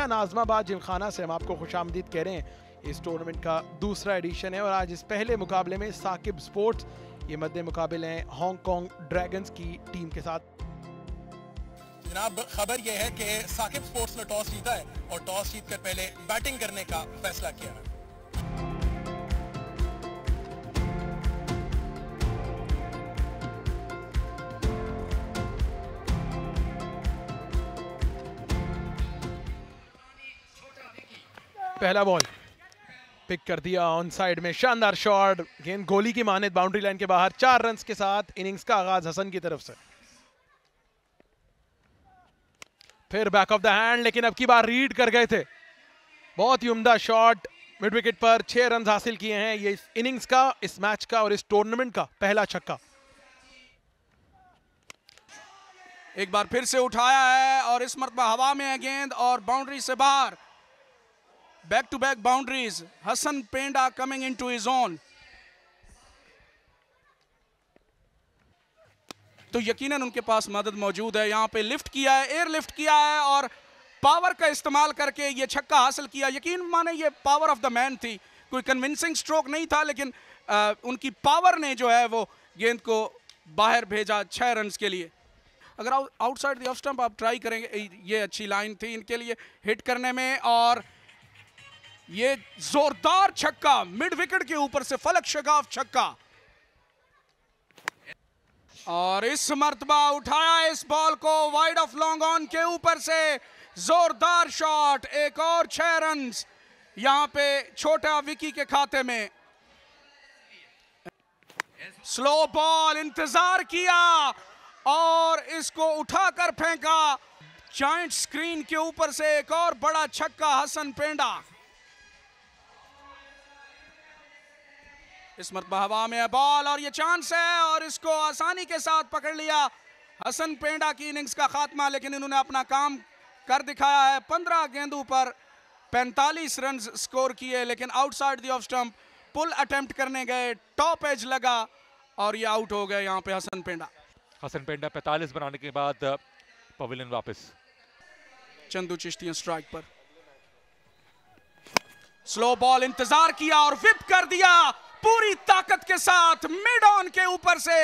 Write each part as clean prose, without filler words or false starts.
जामिया नाज़माबाद जिमखाना से हम आपको खुशामदीद कह रहे हैं। इस टूर्नामेंट का दूसरा एडिशन है और आज इस पहले मुकाबले में साकिब स्पोर्ट्स ये मद्दे मुकाबले हैं हांगकांग ड्रैगन्स की टीम के साथ। जनाब, खबर यह है कि साकिब स्पोर्ट्स ने टॉस जीता है और टॉस जीतकर पहले बैटिंग करने का फैसला किया है। पहला बॉल पिक कर दिया ऑन साइड में, शानदार शॉट, गेंद गोली की मानद बाउंड्री लाइन के बाहर। 4 रन्स के साथ इनिंग्स का आगाज हसन की तरफ से। फिर बैक ऑफ द हैंड, लेकिन अब की बार रीड कर गए थे। बहुत ही उम्दा शॉट, मिड विकेट पर 6 रन हासिल किए हैं। ये इस इनिंग्स का, इस मैच का और इस टूर्नामेंट का पहला छक्का। एक बार फिर से उठाया है और इस मरतबा हवा में है गेंद और बाउंड्री से बाहर। Back to back boundaries, Hasan पेंडा कमिंग इनटू हिज ओन। तो यकीनन उनके पास मदद मौजूद है। यहां पे लिफ्ट किया है, एयर लिफ्ट किया है और पावर का इस्तेमाल करके ये छक्का हासिल किया। यकीन माने ये पावर ऑफ द मैन थी, कोई कन्विंसिंग स्ट्रोक नहीं था, लेकिन उनकी पावर ने जो है वो गेंद को बाहर भेजा 6 रन के लिए। अगर आउटसाइड द ऑफ स्टंप आप ट्राई करेंगे, ये अच्छी लाइन थी इनके लिए हिट करने में और ये जोरदार छक्का मिड विकेट के ऊपर से, फलक शगाफ छक्का। और इस मर्तबा उठाया इस बॉल को वाइड ऑफ लॉन्ग ऑन के ऊपर से, जोरदार शॉट, एक और 6 रन यहां पे छोटा विकी के खाते में। स्लो बॉल, इंतजार किया और इसको उठाकर फेंका। जॉइंट स्क्रीन के ऊपर से एक और बड़ा छक्का हसन पेंडा। इस मरतबा हवा में है बॉल और ये चांस है और इसको आसानी के साथ पकड़ लिया। हसन पेंडा की इनिंग्स का खात्मा, लेकिन इन्होंने अपना काम कर दिखाया है। 15 गेंदों पर 45 रन स्कोर किए, लेकिन outside the off stump pull attempt करने गए, टॉप एज लगा और ये आउट हो गए यहाँ पे हसन पेंडा। हसन पेंडा 45 बनाने के बाद पवेलियन वापस। चंदू चिश्तियां स्ट्राइक पर, स्लो बॉल, इंतजार किया और विप कर दिया पूरी ताकत के साथ मिड ऑन के ऊपर से।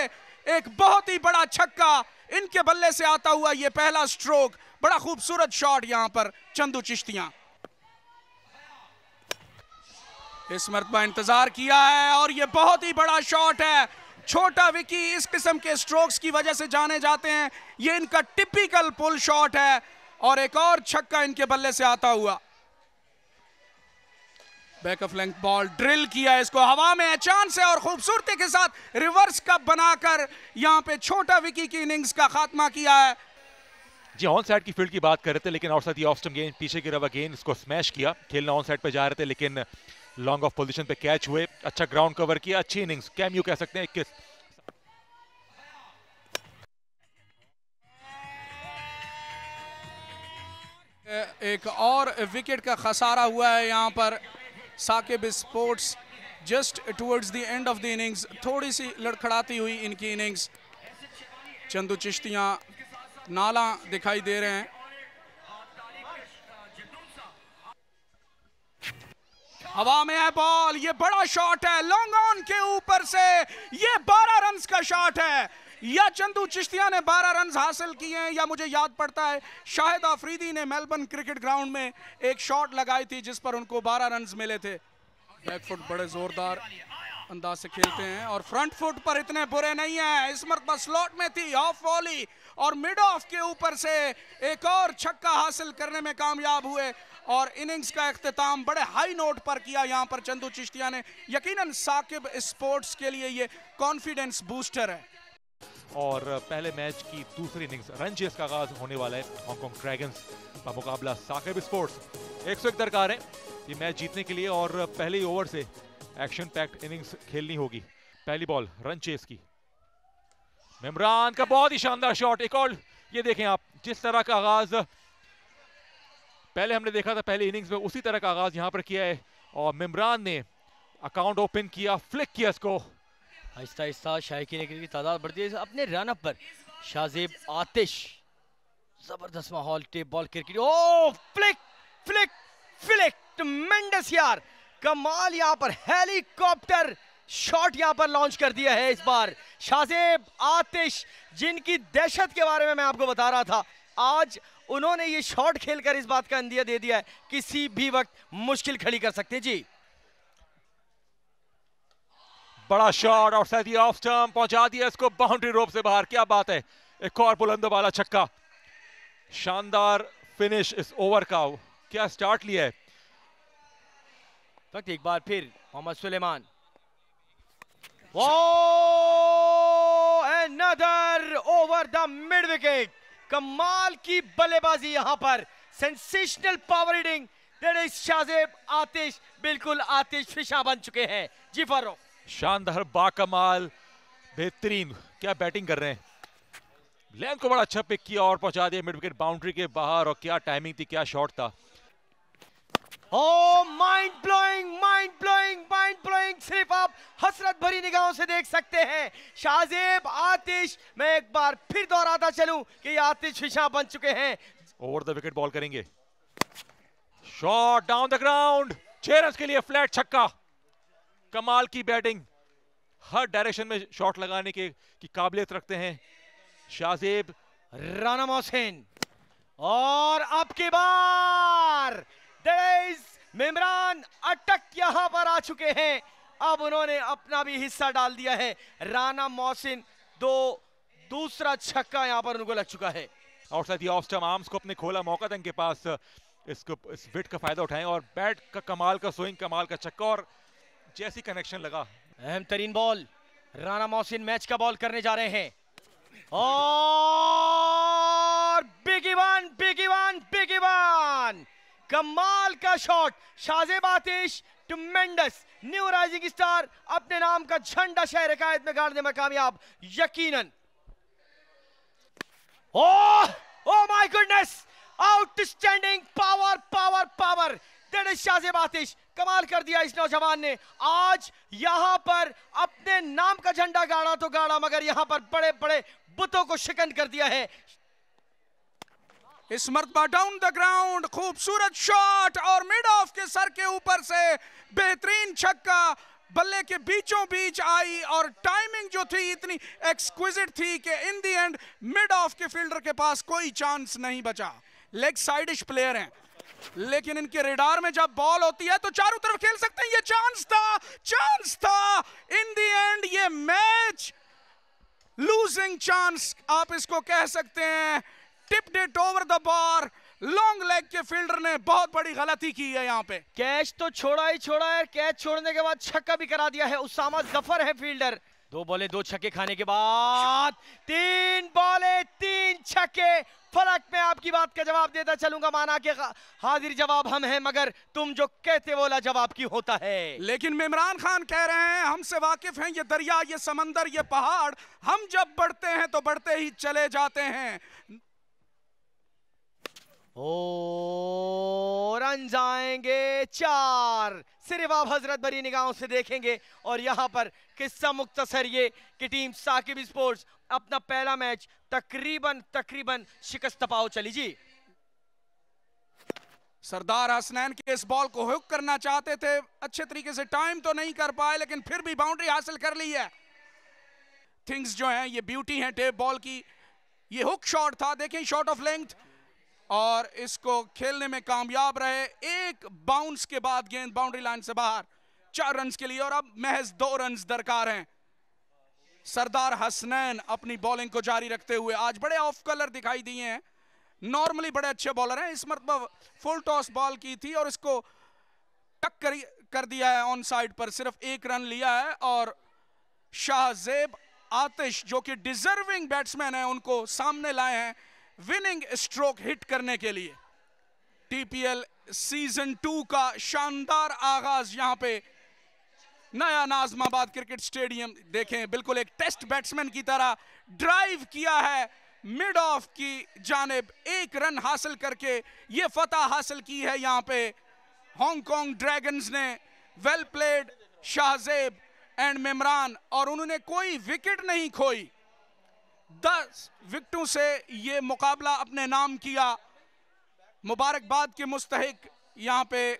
एक बहुत ही बड़ा छक्का इनके बल्ले से आता हुआ, ये पहला स्ट्रोक, बड़ा खूबसूरत शॉट यहां पर चंदू चिश्तियां। इस मरतबा इंतजार किया है और ये बहुत ही बड़ा शॉट है। छोटा विकी इस किस्म के स्ट्रोक्स की वजह से जाने जाते हैं, ये इनका टिपिकल पुल शॉट है और एक और छक्का इनके बल्ले से आता हुआ। Back of length ball drill किया, इसको हवा में चांस है और खूबसूरती के साथ रिवर्स कप बनाकर यहां पे छोटा विकी की इनिंग्स का खात्मा किया है। जी, ऑन साइड की फील्ड की बात कर रहे थे, लेकिन आउटसाइड दी ऑफ स्टंप गेंद पीछे की रवा गेंद, इसको स्मैश किया। खेलना ऑन साइड पे जा रहे थे, लेकिन लॉन्ग ऑफ पोजीशन पे कैच हुए। अच्छा ग्राउंड कवर किया, अच्छी इनिंग्स, कैम यू कह सकते हैं। 21 एक और विकेट का खसारा हुआ है यहां पर Shakib sports. Just towards the end of the innings थोड़ी सी लड़खड़ाती हुई इनकी इनिंग्स। चंदू चिश्तियां नाला दिखाई दे रहे हैं। हवा में है बॉल, ये बड़ा शॉट है लॉन्ग ऑन के ऊपर से, ये 12 रन का शॉट है। या चंदू चिश्तिया ने 12 रन हासिल किए हैं, या मुझे याद पड़ता है शाहिद आफरीदी ने मेलबर्न क्रिकेट ग्राउंड में एक शॉट लगाई थी जिस पर उनको 12 रन मिले थे। बैक फुट बड़े जोरदार अंदाज से खेलते हैं और फ्रंट फुट पर इतने बुरे नहीं है। इस मरतबा स्लॉट में थी ऑफ वॉली और मिड ऑफ के ऊपर से एक और छक्का हासिल करने में कामयाब हुए और इनिंग्स का इख्तिताम बड़े हाई नोट पर किया यहां पर चंदू चिश्तिया ने। यकीनन साकिब स्पोर्ट्स के लिए ये कॉन्फिडेंस बूस्टर है। और पहले मैच की दूसरी इनिंग्स रन चेस का आगाज होने वाला है। हांगकांग ड्रैगन्स का मुकाबला साकिब स्पोर्ट्स। 101 दरकार है ये मैच जीतने के लिए और पहले ही ओवर से एक्शन पैक्ड इनिंग्स खेलनी होगी। पहली बॉल रन चेस की, मिमरान का बहुत ही शानदार शॉट। एक और ये देखें आप, जिस तरह का आगाज पहले हमने देखा था पहले इनिंग्स में, उसी तरह का आगाज यहां पर किया है और मिमरान ने अकाउंट ओपन किया, फ्लिक किया इसको। आहिस्ता आहिस्ता शायकीन क्रिकेट की तादाद बढ़ती है। अपने रन अप पर शाहजेब आतिश, जबरदस्त माहौल, टेप बॉल क्रिकेट, ओ फ्लिक ट्मेंडस यार, कमाल यहाँ पर हेलीकॉप्टर शॉट यहाँ पर लॉन्च कर दिया है इस बार शाहजेब आतिश, जिनकी दहशत के बारे में मैं आपको बता रहा था। आज उन्होंने ये शॉट खेलकर इस बात का अंदिया दे दिया है, किसी भी वक्त मुश्किल खड़ी कर सकते हैं जी। बड़ा शॉट और साथ ही ऑफ स्टंप पहुंचा दिया इसको बाउंड्री रोप से बाहर। क्या बात है, एक और बुलंद वाला छक्का। शानदार फिनिश इस ओवर का। क्या स्टार्ट लिया है। एक बार फिर Mohammad Suleman, another over the mid wicket. कमाल की बल्लेबाजी यहां पर, sensational power hitting. That is Shahzeb Aatish, बिल्कुल आतिश फिशा बन चुके हैं जी फारूक। शानदार, बाकमाल, बेहतरीन, क्या बैटिंग कर रहे हैं। लेंथ को बड़ा अच्छा पिक किया और पहुंचा दिया मिड विकेट बाउंड्री के बाहर। और क्या टाइमिंग थी, क्या शॉट था। Oh mind blowing, mind blowing, mind blowing. सिर्फ आप हसरत भरी निगाहों से देख सकते हैं शाहजेब आतिश। मैं एक बार फिर दोहराता चलूं कि ये आतिश फिशा बन चुके हैं। ओवर द विकेट बॉल करेंगे। Shot down the ground, 6 run के लिए फ्लैट छक्का। कमाल की बैटिंग, हर डायरेक्शन में शॉट लगाने की काबिलियत रखते हैं शाहजेब। राना मोहसिन, और अब की बार मिमरान अटक यहां पर आ चुके हैं। अब उन्होंने अपना भी हिस्सा डाल दिया है। राना मोहसिन दूसरा छक्का यहां पर उनको लग चुका है। और साथ ही ऑफ स्टंप आर्म्स को अपने खोला मौका था इनके पास, इसको इस विट का फायदा उठाएं। और बैट का कमाल का स्विंग, कमाल का छक्का और जैसी कनेक्शन लगा। अहम तरीन बॉल, राना मोहसिन मैच का बॉल करने जा रहे हैं। और big one, big one, big one. कमाल का शॉट, शाहजेब आतिश ट्मेंडस, न्यू राइजिंग स्टार, अपने नाम का झंडा शहर कायद में गाड़ने में कामयाब यकीनन। Oh my goodness, outstanding power, power, power. That is Shahzeb Aatish. कमाल कर दिया इस नौजवान ने। आज यहां पर अपने नाम का झंडा गाड़ा तो गाड़ा, मगर यहां पर बड़े बड़े बुतों को शिकन कर दिया है। इस मरतबा डाउन द ग्राउंड, खूबसूरत शॉट और मिड ऑफ के सर के ऊपर से बेहतरीन छक्का। बल्ले के बीचों बीच आई और टाइमिंग जो थी इतनी एक्सक्विजिट थी कि in the end mid of के फील्डर के पास कोई चांस नहीं बचा। लेग साइडिश प्लेयर हैं, लेकिन इनके रेडार में जब बॉल होती है तो चारों तरफ खेल सकते हैं। ये चांस था, चांस था। इन द एंड ये मैच लूजिंग चांस आप इसको कह सकते हैं। Tipped it over the bar. Long leg के फील्डर ने बहुत बड़ी गलती की है यहाँ पे। कैच तो छोड़ा ही छोड़ा है, कैच छोड़ने के बाद छक्का भी करा दिया है। उसामा जफर है फील्डर। 2 बॉलें 2 छक्के खाने के बाद 3 बॉलें 3 छक्के। फलक में आपकी बात का जवाब देता चलूंगा, माना कि हाजिर जवाब हम हैं, मगर तुम जो कहते वो लाजवाब की होता है। लेकिन इमरान खान कह रहे हैं हमसे वाकिफ हैं, ये दरिया, ये समंदर, ये पहाड़, हम जब बढ़ते हैं तो बढ़ते ही चले जाते हैं। ओ रन जाएंगे 4। सिर्फ आप हजरत भरी निगाहों से देखेंगे और यहां पर किस्सा मुख्तसर ये कि टीम साकिब स्पोर्ट्स अपना पहला मैच तकरीबन शिकस्त पाओ चली जी। सरदार हसनैन के इस बॉल को हुक करना चाहते थे, अच्छे तरीके से टाइम तो नहीं कर पाए, लेकिन फिर भी बाउंड्री हासिल कर ली है। थिंग्स जो हैं ये ब्यूटी हैं टेप बॉल की। ये हुक शॉट था, देखें शॉट ऑफ लेंथ, और इसको खेलने में कामयाब रहे। एक बाउंस के बाद गेंद बाउंड्री लाइन से बाहर, 4 रन के लिए, और अब महज 2 रन दरकार हैं। सरदार हसनैन अपनी बॉलिंग को जारी रखते हुए आज बड़े ऑफ कलर दिखाई दिए हैं। नॉर्मली बड़े अच्छे बॉलर हैं, इस मरतबा फुल टॉस बॉल की थी और इसको टक कर दिया है ऑन साइड पर, सिर्फ 1 रन लिया है। और शाहजेब आतिश जो कि डिजर्विंग बैट्समैन है उनको सामने लाए हैं विनिंग स्ट्रोक हिट करने के लिए। टीपीएल सीजन 2 का शानदार आगाज यहां पे नया नाज़माबाद क्रिकेट स्टेडियम देखें, बिल्कुल एक टेस्ट बैट्समैन की तरह ड्राइव किया है मिड ऑफ की जानिब। 1 रन हासिल करके ये फतह हासिल की है यहां पे हांगकांग ड्रैगन्स ने। Well played Shahzeb and Imran, और उन्होंने कोई विकेट नहीं खोई। 10 विकेटों से ये मुकाबला अपने नाम किया। मुबारकबाद के मुस्तहिक यहाँ पे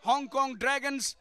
हांगकांग ड्रैगन्स